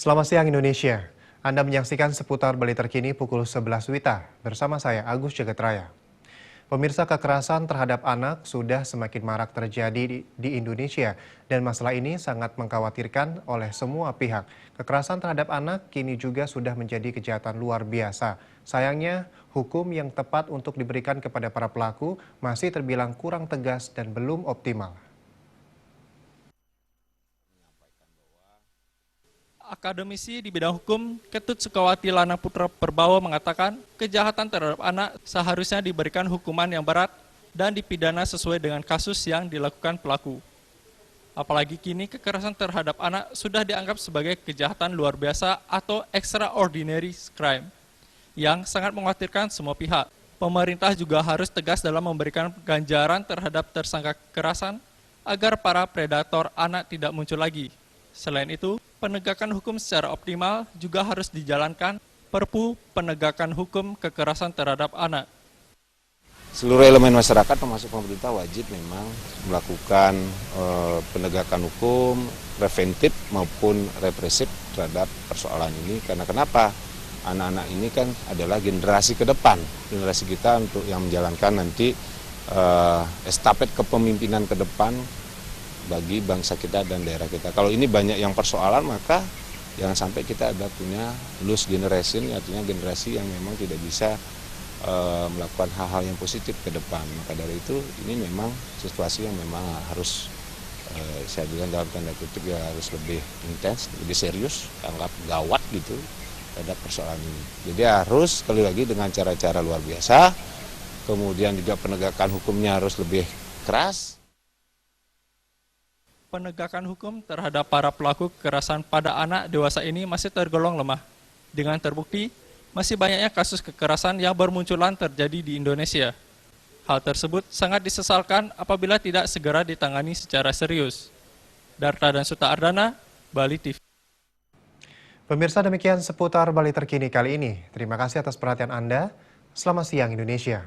Selamat siang Indonesia. Anda menyaksikan seputar Bali terkini pukul 11 WITA bersama saya Agus Jagatraya. Pemirsa, kekerasan terhadap anak sudah semakin marak terjadi di Indonesia dan masalah ini sangat mengkhawatirkan oleh semua pihak. Kekerasan terhadap anak kini juga sudah menjadi kejahatan luar biasa. Sayangnya, hukum yang tepat untuk diberikan kepada para pelaku masih terbilang kurang tegas dan belum optimal. Akademisi di bidang hukum Ketut Sukawati Lana Putra Perbawa mengatakan kejahatan terhadap anak seharusnya diberikan hukuman yang berat dan dipidana sesuai dengan kasus yang dilakukan pelaku. Apalagi kini kekerasan terhadap anak sudah dianggap sebagai kejahatan luar biasa atau extraordinary crime yang sangat mengkhawatirkan semua pihak. Pemerintah juga harus tegas dalam memberikan ganjaran terhadap tersangka kekerasan agar para predator anak tidak muncul lagi. Selain itu, penegakan hukum secara optimal juga harus dijalankan Perpu Penegakan Hukum Kekerasan Terhadap Anak. Seluruh elemen masyarakat termasuk pemerintah wajib memang melakukan penegakan hukum preventif maupun represif terhadap persoalan ini. Karena kenapa? Anak-anak ini kan adalah generasi ke depan, generasi kita untuk yang menjalankan nanti estafet kepemimpinan ke depan bagi bangsa kita dan daerah kita. Kalau ini banyak yang persoalan, maka jangan sampai kita ada punya loose generation, artinya generasi yang memang tidak bisa melakukan hal-hal yang positif ke depan. Maka dari itu ini memang situasi yang memang harus saya bilang dalam tanda kutip ya harus lebih intens, lebih serius, anggap gawat gitu terhadap persoalan ini. Jadi harus sekali lagi dengan cara-cara luar biasa, kemudian juga penegakan hukumnya harus lebih keras. Penegakan hukum terhadap para pelaku kekerasan pada anak dewasa ini masih tergolong lemah. Dengan terbukti, masih banyaknya kasus kekerasan yang bermunculan terjadi di Indonesia. Hal tersebut sangat disesalkan apabila tidak segera ditangani secara serius. Darta dan Suta Ardana, Bali TV. Pemirsa, demikian seputar Bali terkini kali ini. Terima kasih atas perhatian Anda. Selamat siang Indonesia.